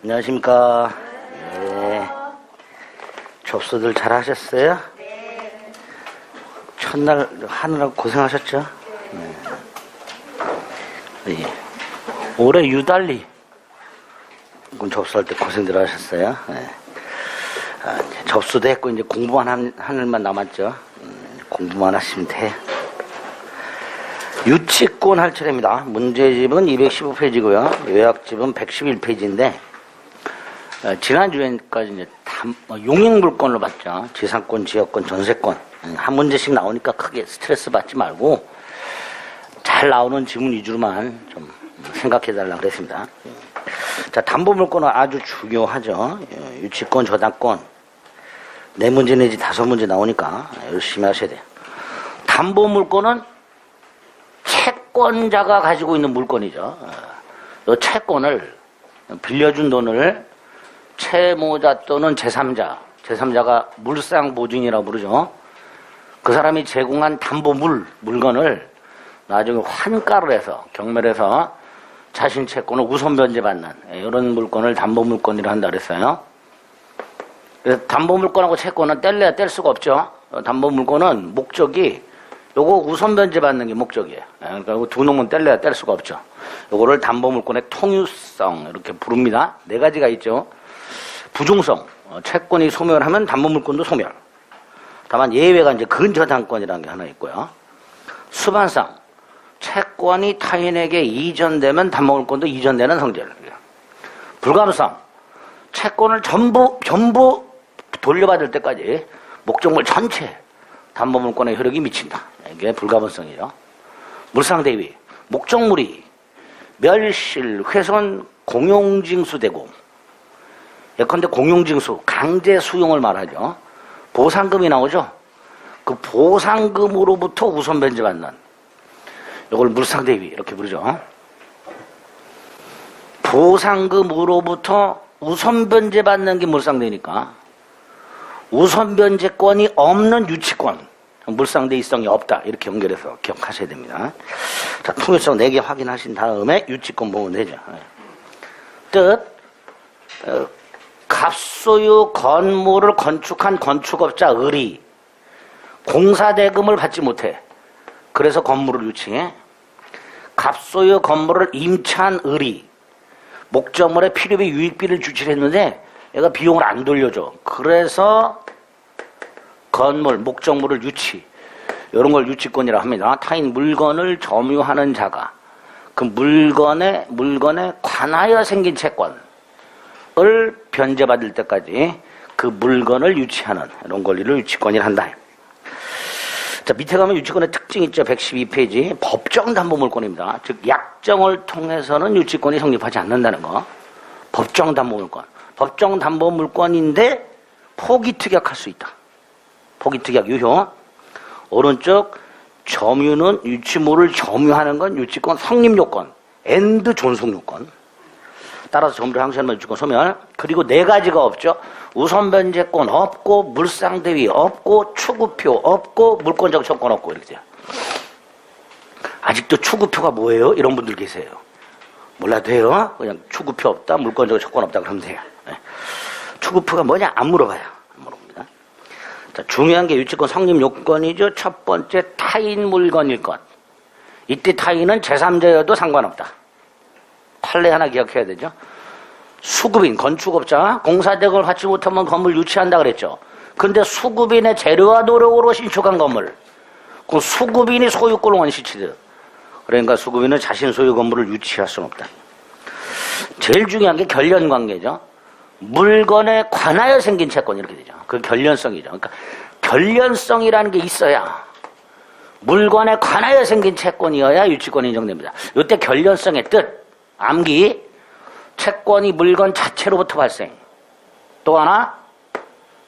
안녕하십니까. 네. 접수들 잘 하셨어요? 네. 첫날 하느라 고생하셨죠? 네. 네. 올해 유달리 접수할 때 고생들 하셨어요? 네. 이제 접수도 했고, 이제 공부만 하는 일만 남았죠? 공부만 하시면 돼. 유치권 할 차례입니다. 문제집은 215페이지고요. 요약집은 111페이지인데, 지난주에까지 이제 용익물권으로 봤죠. 지상권, 지역권, 전세권. 한 문제씩 나오니까 크게 스트레스 받지 말고 잘 나오는 지문 위주로만 좀 생각해달라고 그랬습니다. 자, 담보물권은 아주 중요하죠. 유치권, 저당권. 4문제 내지 5문제 나오니까 열심히 하셔야 돼요. 담보물권은 채권자가 가지고 있는 물건이죠. 이 채권을 빌려준 돈을 채무자 또는 제3자, 제3자가 물상보증이라고 부르죠. 그 사람이 제공한 물건을 나중에 환가를 해서 경매해서 자신 채권을 우선 변제받는 이런 물건을 담보물건이라 한다 그랬어요. 그래서 담보물건하고 채권은 뗄래야 뗄 수가 없죠. 담보물건은 목적이 요거 우선 변제받는 게 목적이에요. 그러니까 두 놈은 뗄래야 뗄 수가 없죠. 요거를 담보물건의 통유성 이렇게 부릅니다. 4가지가 있죠. 부중성, 채권이 소멸하면 담보물건도 소멸. 다만 예외가 이제 근저당권이라는 게 하나 있고요. 수반성, 채권이 타인에게 이전되면 담보물건도 이전되는 성질. 불감성, 채권을 전부 돌려받을 때까지 목적물 전체 담보물권의 효력이 미친다. 이게 불가분성이죠. 물상대위, 목적물이 멸실, 훼손, 공용징수되고, 예컨대 공용징수, 강제 수용을 말하죠. 보상금이 나오죠. 그 보상금으로부터 우선 변제받는, 이걸 물상대위 이렇게 부르죠. 보상금으로부터 우선 변제받는 게 물상대니까 우선 변제권이 없는 유치권, 물상대위성이 없다. 이렇게 연결해서 기억하셔야 됩니다. 자, 통일성 4개 확인하신 다음에 유치권 보면 되죠. 뜻, 갑소유 건물을 건축한 건축업자 의리, 공사대금을 받지 못해. 그래서 건물을 유치해. 갑소유 건물을 임차한 의리, 목적물에 필요비 유익비를 주치를 했는데 얘가 비용을 안 돌려줘. 그래서 건물, 목적물을 유치, 이런 걸 유치권이라고 합니다. 타인 물건을 점유하는 자가 그 물건에 관하여 생긴 채권을 변제받을 때까지 그 물건을 유치하는 이런 권리를 유치권이라 한다. 자, 밑에 가면 유치권의 특징이 있죠. 112페이지. 법정 담보물권입니다. 즉 약정을 통해서는 유치권이 성립하지 않는다는 거. 법정 담보물권. 법정 담보물권인데 포기 특약할 수 있다. 포기 특약 유효. 오른쪽 점유는 유치물을 점유하는 건 유치권 성립 요건, 엔드 존속 요건. 따라서 점유를 항시하는 유치권 소멸. 그리고 4가지가 없죠. 우선 변제권 없고, 물상대위 없고, 추구표 없고, 물권적 조건 없고 이렇게 돼요. 아직도 추구표가 뭐예요? 이런 분들 계세요. 몰라도 돼요. 그냥 추구표 없다, 물권적 조건 없다 그러면 돼요. 네. 추구표가 뭐냐? 안 물어봐요. 안 물어봅니다. 자, 중요한 게 유치권 성립 요건이죠. 첫 번째, 타인 물건일 것. 이때 타인은 제3자여도 상관없다. 판례 하나 기억해야 되죠. 수급인, 건축업자, 공사대금을 받지 못하면 건물 유치한다 그랬죠. 근데 수급인의 재료와 노력으로 신축한 건물, 그 수급인이 소유권을 원시치듯. 그러니까 수급인은 자신 소유 건물을 유치할 수는 없다. 제일 중요한 게 결련관계죠. 물건에 관하여 생긴 채권 이렇게 되죠. 그 결련성이죠. 그러니까 결련성이라는 게 있어야 물건에 관하여 생긴 채권이어야 유치권이 인정됩니다. 이때 결련성의 뜻, 암기, 채권이 물건 자체로부터 발생. 또 하나,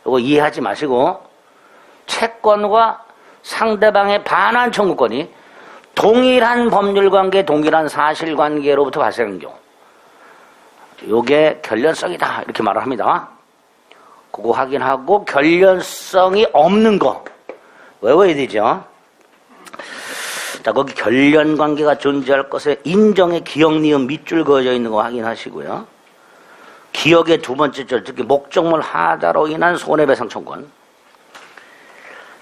이거 이해하지 마시고, 채권과 상대방의 반환 청구권이 동일한 법률관계, 동일한 사실관계로부터 발생한 경우. 요게 결련성이다. 이렇게 말을 합니다. 그거 확인하고, 결련성이 없는 거 외워야 되죠. 자, 거기 결련관계가 존재할 것에 인정의 기억, 니은, 밑줄 그어져 있는 거 확인하시고요. 기억의 두 번째 절, 특히 목적물 하자로 인한 손해배상 청구권.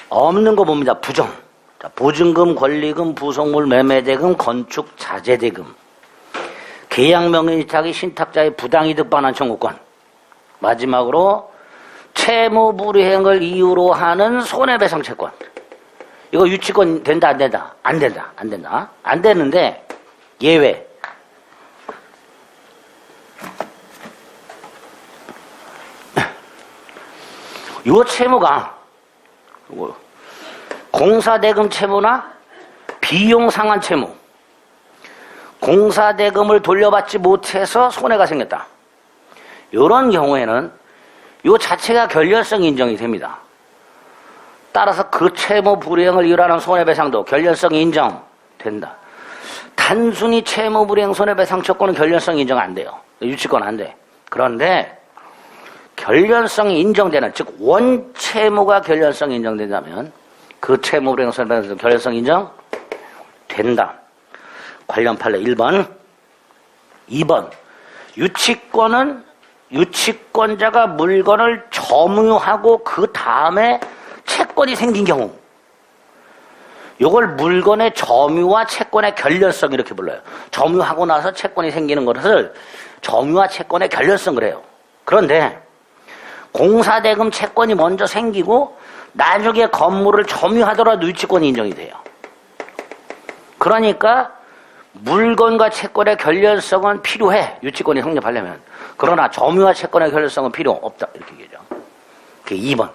없는 거 봅니다. 부정. 자, 보증금, 권리금, 부속물 매매대금, 건축 자재대금, 계약명의이탁이 신탁자의 부당이득 반환 청구권. 마지막으로 채무 불이행을 이유로 하는 손해배상 채권. 이거 유치권 된다 안 된다? 안 된다. 안 된다. 안 되는데 예외. 요 채무가 공사대금 채무나 비용상환 채무, 공사대금을 돌려받지 못해서 손해가 생겼다. 이런 경우에는 요 자체가 결렬성 인정이 됩니다. 따라서 그 채무 불이행을 이유로 하는 손해배상도 결렬성 인정된다. 단순히 채무 불이행 손해배상 채권은 결렬성 인정 안 돼요. 유치권 안 돼. 그런데 결렬성이 인정되는, 즉 원채무가 결렬성 인정된다면 그 채무 불이행 손해배상 결렬성 인정된다. 관련 판례 1번. 2번. 유치권은 유치권자가 물건을 점유하고 그 다음에 채권이 생긴 경우, 요걸 물건의 점유와 채권의 결렬성 이렇게 불러요. 점유하고 나서 채권이 생기는 것을 점유와 채권의 결렬성 그래요. 그런데 공사대금 채권이 먼저 생기고 나중에 건물을 점유하더라도 유치권이 인정이 돼요. 그러니까 물건과 채권의 결렬성은 필요해. 유치권이 성립하려면. 그러나 점유와 채권의 결렬성은 필요 없다. 이렇게 얘기하죠. 그게 2번.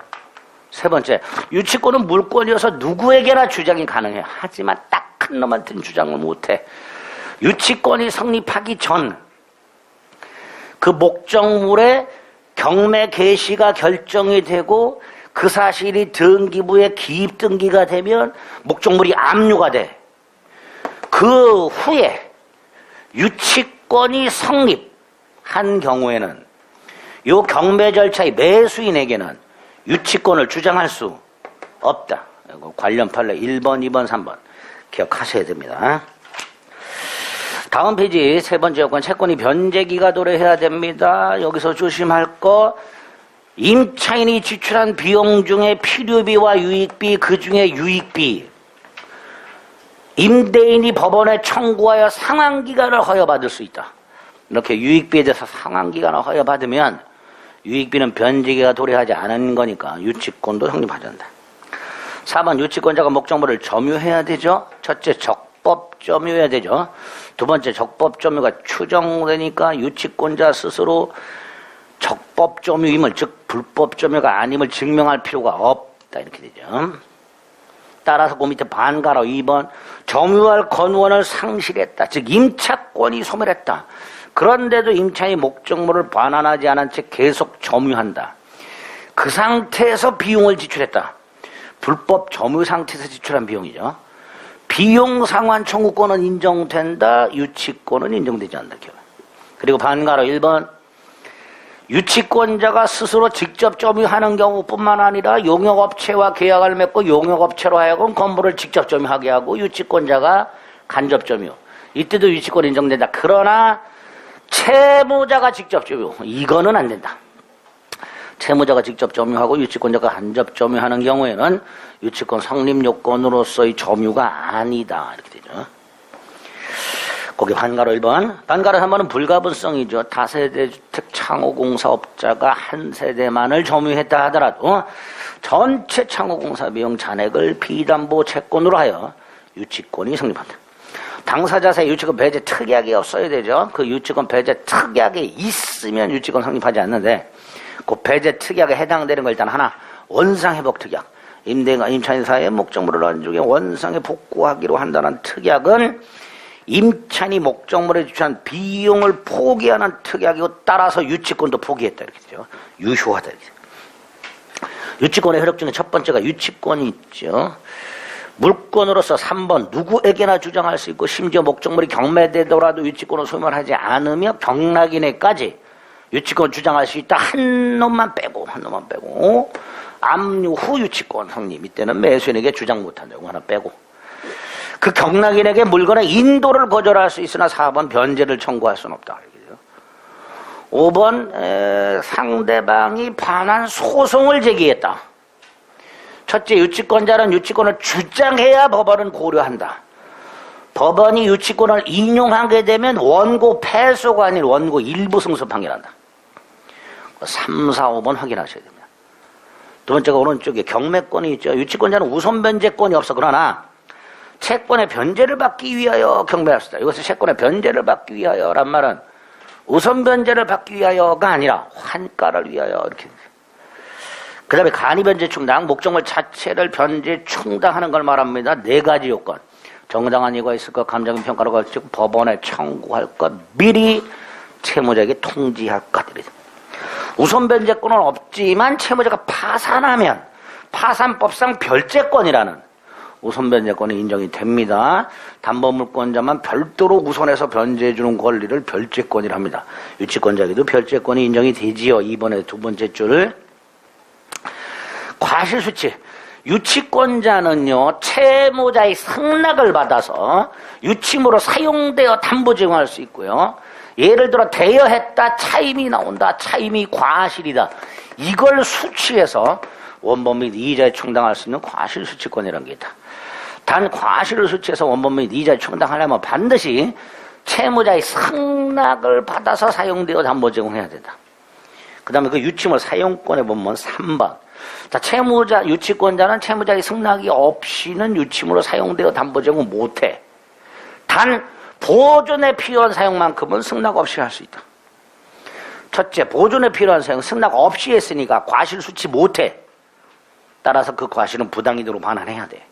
세 번째, 유치권은 물권이어서 누구에게나 주장이 가능해. 하지만 딱 한 놈한테는 주장을 못해. 유치권이 성립하기 전 그 목적물의 경매 개시가 결정이 되고 그 사실이 등기부에 기입 등기가 되면 목적물이 압류가 돼. 그 후에 유치권이 성립한 경우에는 이 경매 절차의 매수인에게는 유치권을 주장할 수 없다. 관련 판례 1번, 2번, 3번 기억하셔야 됩니다. 다음 페이지 세 번째 요건, 채권이 변제기가 도래해야 됩니다. 여기서 조심할 거, 임차인이 지출한 비용 중에 필요비와 유익비, 그 중에 유익비, 임대인이 법원에 청구하여 상환기간을 허여받을 수 있다. 이렇게 유익비에 대해서 상환기간을 허여받으면 유익비는 변제기가 도래하지 않은 거니까 유치권도 성립하지 않는다. 4번, 유치권자가 목적물을 점유해야 되죠. 첫째, 적법 점유해야 되죠. 두 번째, 적법 점유가 추정되니까 유치권자 스스로 적법 점유임을, 즉 불법 점유가 아님을 증명할 필요가 없다. 이렇게 되죠. 따라서 그 밑에 반가로 2번, 점유할 권원을 상실했다. 즉 임차권이 소멸했다. 그런데도 임차인이 목적물을 반환하지 않은 채 계속 점유한다. 그 상태에서 비용을 지출했다. 불법 점유 상태에서 지출한 비용이죠. 비용 상환 청구권은 인정된다. 유치권은 인정되지 않는다. 그리고 반가로 1번, 유치권자가 스스로 직접 점유하는 경우뿐만 아니라 용역업체와 계약을 맺고 용역업체로 하여금 건물을 직접 점유하게 하고 유치권자가 간접 점유, 이때도 유치권 인정된다. 그러나 채무자가 직접 점유, 이거는 안 된다. 채무자가 직접 점유하고 유치권자가 간접 점유하는 경우에는 유치권 성립 요건으로서의 점유가 아니다. 이렇게 되죠. 거기 반가로 1번. 반가로 3번은 불가분성이죠. 다세대 주택 창호공사업자가 한 세대만을 점유했다 하더라도 전체 창호공사 비용 잔액을 비담보 채권으로 하여 유치권이 성립한다. 당사자세 유치권 배제 특약이 없어야 되죠. 그 유치권 배제 특약이 있으면 유치권 성립하지 않는데, 그 배제 특약에 해당되는 거 일단 하나, 원상회복 특약. 임대인과 임차인 사이의 목적물을 안중에 원상에 복구하기로 한다는 특약은 임차인이 목적물에 지출한 비용을 포기하는 특약이고, 따라서 유치권도 포기했다. 이렇게 되죠. 유효하다. 이렇게. 유치권의 효력 중에 첫 번째가 유치권이 있죠. 물권으로서 3번, 누구에게나 주장할 수 있고 심지어 목적물이 경매되더라도 유치권을 소멸하지 않으며 경락인에까지 유치권 주장할 수 있다. 한 놈만 빼고 압류 후 유치권 성립. 이때는 매수인에게 주장 못한다. 이거 하나 빼고. 그 경락인에게 물건의 인도를 거절할 수 있으나 4번 변제를 청구할 수는 없다. 5번 상대방이 반환 소송을 제기했다. 첫째, 유치권자는 유치권을 주장해야 법원은 고려한다. 법원이 유치권을 인용하게 되면 원고 패소가 아닌 원고 일부 승소 판결한다. 3, 4, 5번 확인하셔야 됩니다. 두 번째가 오른쪽에 경매권이 있죠. 유치권자는 우선 변제권이 없어. 그러나 채권의 변제를 받기 위하여 경매할 수 있다. 이것은 채권의 변제를 받기 위하여란 말은 우선 변제를 받기 위하여가 아니라 환가를 위하여 이렇게. 그 다음에 간이변제 충당, 목적물 자체를 변제 충당하는 걸 말합니다. 4가지 요건. 정당한 이유가 있을 것, 감정인 평가를 걸치고 법원에 청구할 것, 미리 채무자에게 통지할 것. 우선 변제권은 없지만 채무자가 파산하면 파산법상 별제권이라는 우선 변제권이 인정이 됩니다. 담보물권자만 별도로 우선해서 변제해주는 권리를 별제권이라 합니다. 유치권자에게도 별제권이 인정이 되지요. 2번의 두 번째 줄. 과실수치. 유치권자는요, 채무자의 승낙을 받아서 유치물로 사용되어 담보 제공할 수 있고요. 예를 들어 대여했다, 차임이 나온다, 차임이 과실이다. 이걸 수취해서 원본 및 이자에 충당할 수 있는 과실수취권이라는 게 있다. 단 과실을 수취해서 원본 및 이자에 충당하려면 반드시 채무자의 승낙을 받아서 사용되어 담보 제공해야 된다. 그 다음에 그 유치물 사용권에 보면 3번. 자, 채무자, 유치권자는 채무자의 승낙이 없이는 유치물로 사용되어 담보 제공 못해. 단, 보존에 필요한 사용만큼은 승낙 없이 할 수 있다. 첫째, 보존에 필요한 사용, 승낙 없이 했으니까 과실 수치 못해. 따라서 그 과실은 부당이득으로 반환해야 돼.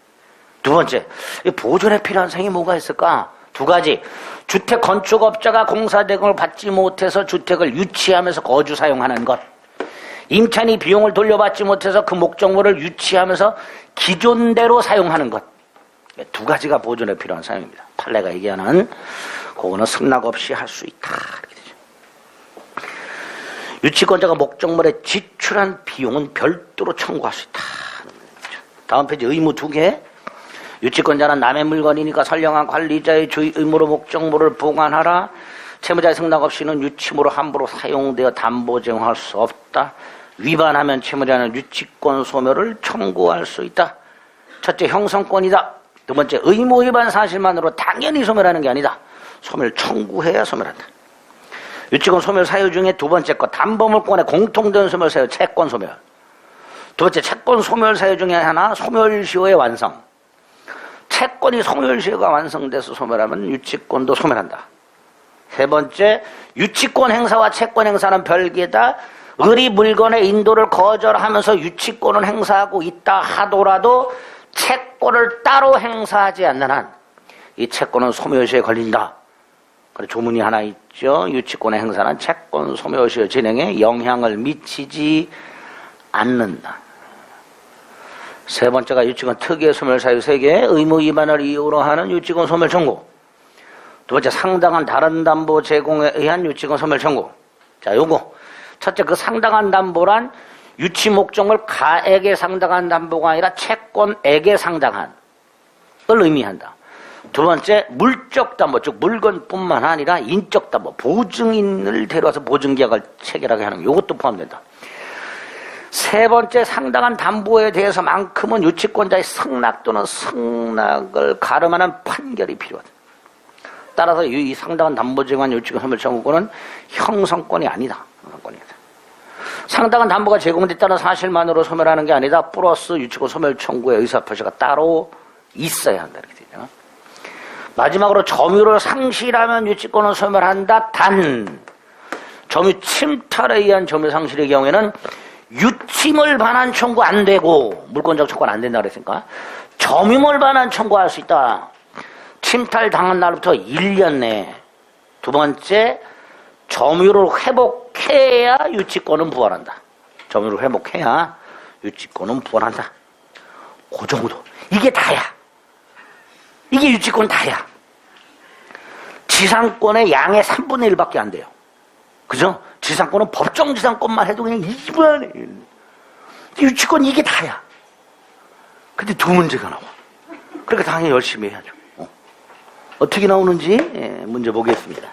두 번째, 보존에 필요한 사용이 뭐가 있을까? 2가지. 주택 건축업자가 공사대금을 받지 못해서 주택을 유치하면서 거주 사용하는 것. 임차인이 비용을 돌려받지 못해서 그 목적물을 유치하면서 기존대로 사용하는 것. 2가지가 보존에 필요한 사용입니다. 판례가 얘기하는 그거는 승낙 없이 할 수 있다. 이렇게 되죠. 유치권자가 목적물에 지출한 비용은 별도로 청구할 수 있다. 다음 페이지 의무 2개. 유치권자는 남의 물건이니까 선량한 관리자의 주의 의무로 목적물을 보관하라. 채무자의 승낙 없이는 유치물로 함부로 사용되어 담보 제공할 수 없다. 위반하면 채무자는 유치권 소멸을 청구할 수 있다. 첫째, 형성권이다. 두 번째, 의무 위반 사실만으로 당연히 소멸하는 게 아니다. 소멸 청구해야 소멸한다. 유치권 소멸 사유 중에 두 번째 것, 담보물권의 공통된 소멸 사유, 채권 소멸. 두 번째, 채권 소멸 사유 중에 하나, 소멸시효의 완성. 채권이 소멸시효가 완성돼서 소멸하면 유치권도 소멸한다. 세 번째, 유치권 행사와 채권 행사는 별개다. 을이 물건의 인도를 거절하면서 유치권을 행사하고 있다 하더라도 채권을 따로 행사하지 않는 한 이 채권은 소멸시효에 걸린다. 그래 조문이 하나 있죠. 유치권의 행사는 채권 소멸시효 진행에 영향을 미치지 않는다. 세 번째가 유치권 특이의 소멸 사유 3개, 의무 위반을 이유로 하는 유치권 소멸 청구. 두 번째, 상당한 다른 담보 제공에 의한 유치권 소멸 청구. 자, 요거 첫째, 그 상당한 담보란 유치 목적물 가액에 상당한 담보가 아니라 채권액에 상당한 걸 의미한다. 두 번째, 물적 담보, 즉 물건뿐만 아니라 인적 담보, 보증인을 데려와서 보증계약을 체결하게 하는 이것도 포함된다. 세 번째, 상당한 담보에 대해서만큼은 유치권자의 승낙 또는 승낙을 가름하는 판결이 필요하다. 따라서 이 상당한 담보 제공한 유치권 소멸 청구권은 형성권이 아니다. 상당한 담보가 제공됐다는 사실만으로 소멸하는 게 아니다. 플러스 유치권 소멸 청구의 의사표시가 따로 있어야 한다. 이렇게 되죠. 마지막으로 점유를 상실하면 유치권을 소멸한다. 단 점유 침탈에 의한 점유 상실의 경우에는 유치물 반환 청구 안 되고 물권적 청구는 안 된다 그랬으니까 점유물 반환 청구할 수 있다. 침탈 당한 날부터 1년 내에. 두 번째, 점유를 회복해야 유치권은 부활한다. 점유를 회복해야 유치권은 부활한다. 그 정도. 이게 다야. 이게 유치권 다야. 지상권의 양의 3분의 1밖에 안 돼요. 그죠? 지상권은 법정 지상권만 해도 그냥 2분의 1. 유치권 이게 다야. 근데 2문제가 나와. 그러니까 당연히 열심히 해야죠. 어떻게 나오는지 문제 보겠습니다.